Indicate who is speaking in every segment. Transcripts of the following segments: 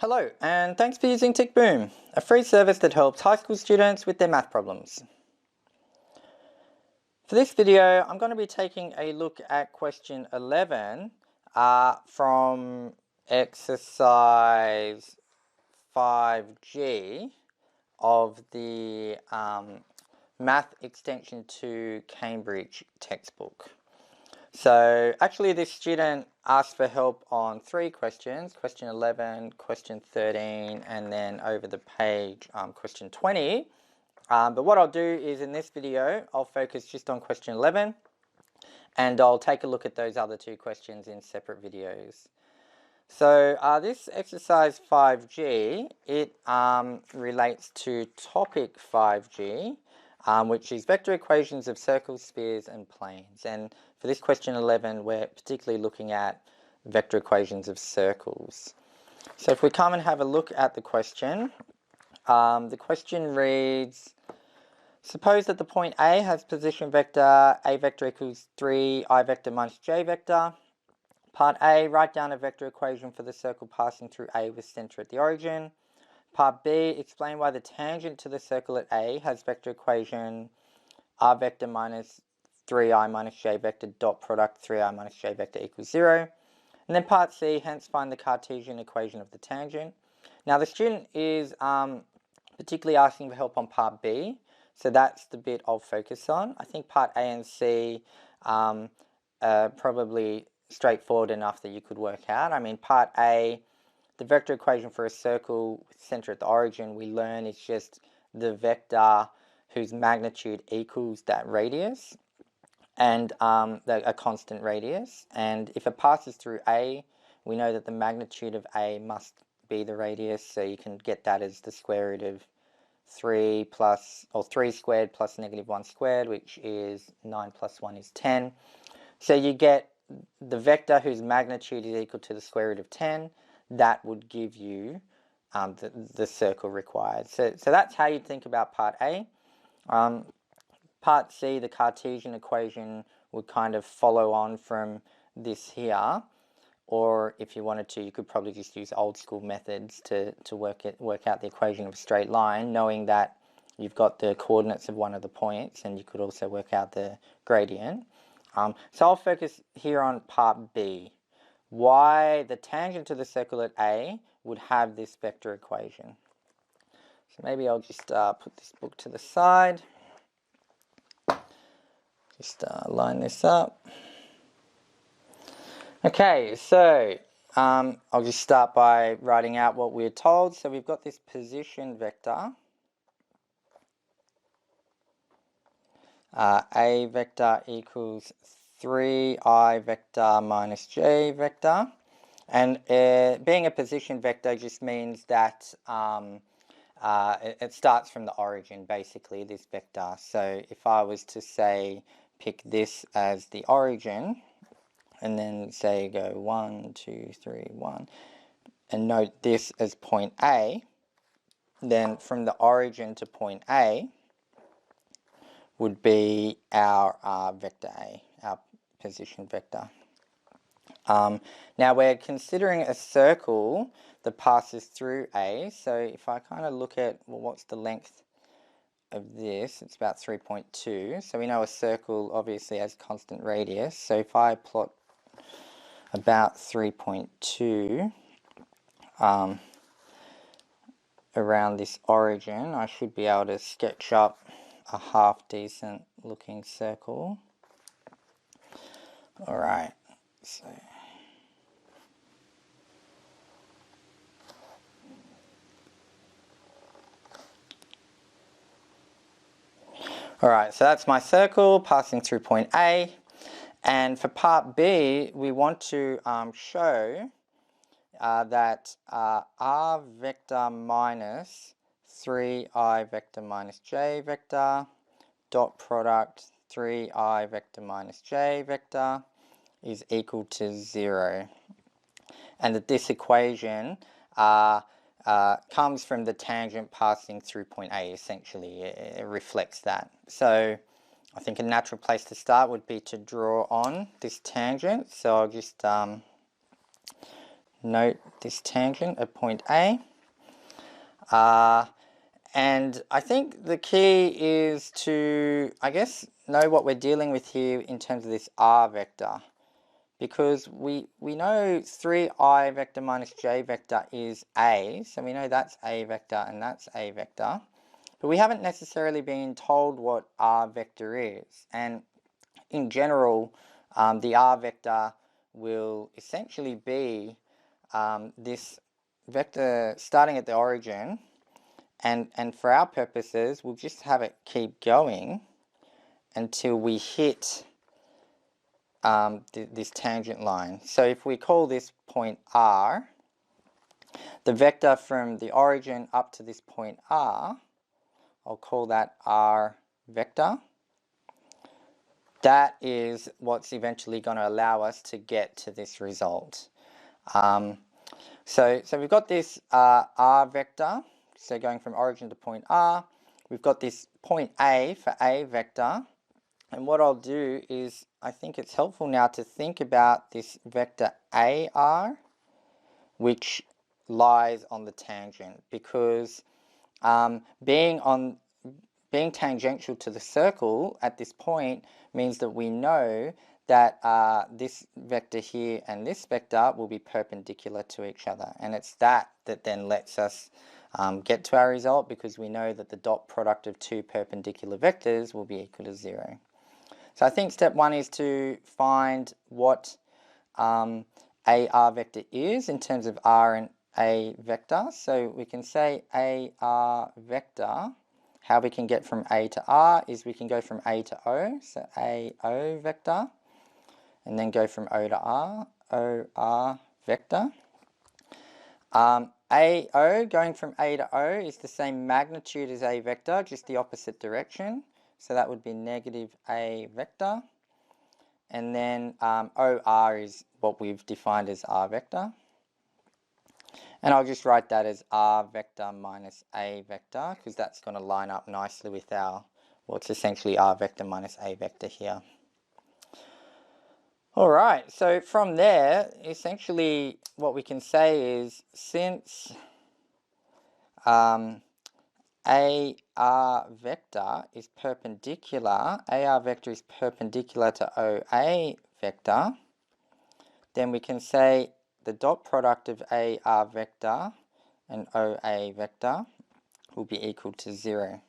Speaker 1: Hello, and thanks for using TickBoom, a free service that helps high school students with their math problems. For this video, I'm going to be taking a look at question 11 from exercise 5G of the Math Extension to Cambridge textbook. So actually this student asked for help on 3 questions, question 11, question 13, and then over the page, question 20. But what I'll do is in this video, I'll focus just on question 11, and I'll take a look at those other 2 questions in separate videos. So this exercise 5G, it relates to topic 5G, which is vector equations of circles, spheres, and planes. And for this question 11, we're particularly looking at vector equations of circles. So if we come and have a look at the question reads, suppose that the point A has position vector, A vector equals 3, I vector minus J vector. Part A, write down a vector equation for the circle passing through A with center at the origin. Part B, explain why the tangent to the circle at A has vector equation R vector minus 3i minus j vector dot product 3i minus j vector equals 0. And then part C, hence find the Cartesian equation of the tangent. Now the student is particularly asking for help on part B, so that's the bit I'll focus on. I think part A and C are probably straightforward enough that you could work out. I mean, part A, the vector equation for a circle with center at the origin, we learn is just the vector whose magnitude equals that radius, and a constant radius. And if it passes through A, we know that the magnitude of A must be the radius, so you can get that as the square root of 3 squared plus negative 1 squared, which is 9 plus 1 is 10. So you get the vector whose magnitude is equal to the square root of 10. That would give you the circle required. So that's how you think about part A. Part C, the Cartesian equation, would kind of follow on from this here, or if you wanted to, you could probably just use old school methods to work out the equation of a straight line, knowing that you've got the coordinates of one of the points, and you could also work out the gradient. So I'll focus here on part B, why the tangent to the circle at A would have this vector equation. So maybe I'll just put this book to the side. Just line this up. Okay, so I'll just start by writing out what we're told. So we've got this position vector, A vector equals 3i vector minus j vector. And being a position vector just means that it starts from the origin, basically, this vector. So if I was to say, pick this as the origin, and then say go 1, 2, 3, 1, and note this as point A, then from the origin to point A would be our vector A, our position vector. Now we're considering a circle that passes through A, so if I kind of look at, well, what's the length of this? It's about 3.2, so we know a circle obviously has constant radius, so if I plot about 3.2 around this origin, I should be able to sketch up a half decent looking circle. Alright, so alright, so that's my circle passing through point A. And for part B, we want to show that R vector minus 3i vector minus j vector dot product 3i vector minus j vector is equal to 0. And that this equation comes from the tangent passing through point A, essentially. It reflects that. So I think a natural place to start would be to draw on this tangent. So I'll just note this tangent at point A. And I think the key is to, I guess, know what we're dealing with here in terms of this r vector. Because we know 3i vector minus j vector is A, so we know that's A vector and that's A vector. But we haven't necessarily been told what r vector is. And in general, the r vector will essentially be this vector starting at the origin, and for our purposes, we'll just have it keep going until we hit this tangent line. So if we call this point R, the vector from the origin up to this point R, I'll call that R vector. That is what's eventually going to allow us to get to this result. So we've got this R vector, so going from origin to point R. We've got this point A for A vector. And what I'll do is, I think it's helpful now to think about this vector AR, which lies on the tangent, because being tangential to the circle at this point means that we know that this vector here and this vector will be perpendicular to each other. And it's that then lets us get to our result, because we know that the dot product of two perpendicular vectors will be equal to 0. So I think step one is to find what a r vector is in terms of r and a vector. So we can say a r vector, how we can get from a to r is we can go from a to o, so a o vector, and then go from o to r, o r vector. A o, going from a to o, is the same magnitude as a vector, just the opposite direction. So that would be negative a vector. And then OR is what we've defined as r vector. And I'll just write that as r vector minus a vector, because that's going to line up nicely with our, what's essentially r vector minus a vector here. Alright, so from there, essentially what we can say is, since AR vector is perpendicular, AR vector is perpendicular to OA vector, then we can say the dot product of AR vector and OA vector will be equal to 0.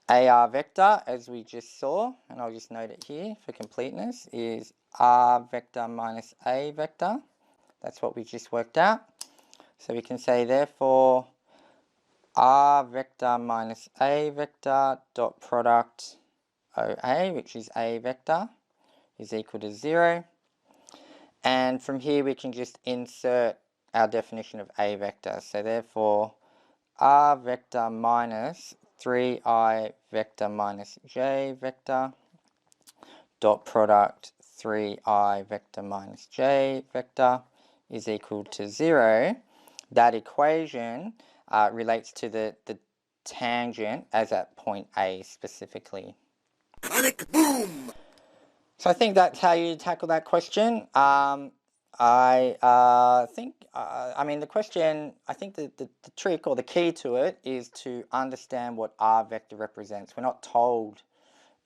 Speaker 1: AR vector, as we just saw, and I'll just note it here for completeness, is R vector minus A vector. That's what we just worked out. So we can say, therefore, R vector minus A vector dot product OA, which is A vector, is equal to 0. And from here we can just insert our definition of A vector. So therefore, R vector minus 3i vector minus j vector dot product 3i vector minus j vector is equal to 0. That equation relates to the tangent as at point A specifically. Panic boom! So I think that's how you tackle that question. I think, I mean, the question, I think the trick or the key to it is to understand what R vector represents. We're not told,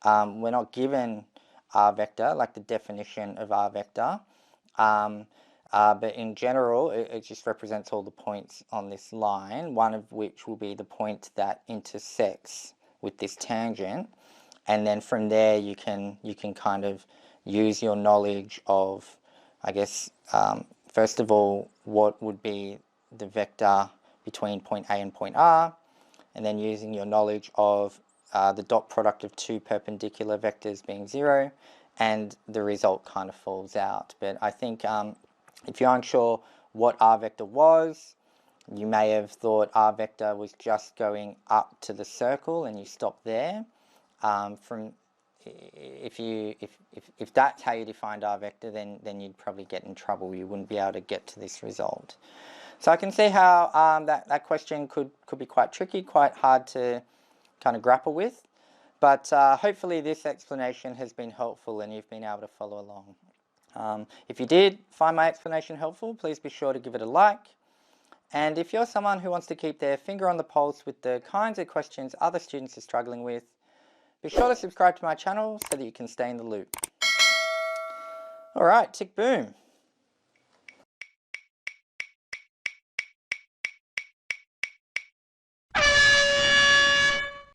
Speaker 1: we're not given R vector, like the definition of R vector. But in general, it just represents all the points on this line, one of which will be the point that intersects with this tangent. And then from there, you can kind of use your knowledge of, I guess, first of all, what would be the vector between point A and point R, and then using your knowledge of the dot product of two perpendicular vectors being 0, and the result kind of falls out. But I think if you're unsure what R vector was, you may have thought R vector was just going up to the circle and you stop there. If that's how you defined R vector, then you'd probably get in trouble. You wouldn't be able to get to this result. So I can see how that question could be quite tricky, quite hard to kind of grapple with. But hopefully this explanation has been helpful and you've been able to follow along. If you did find my explanation helpful, please be sure to give it a like. And if you're someone who wants to keep their finger on the pulse with the kinds of questions other students are struggling with, be sure to subscribe to my channel so that you can stay in the loop. Alright, tick boom.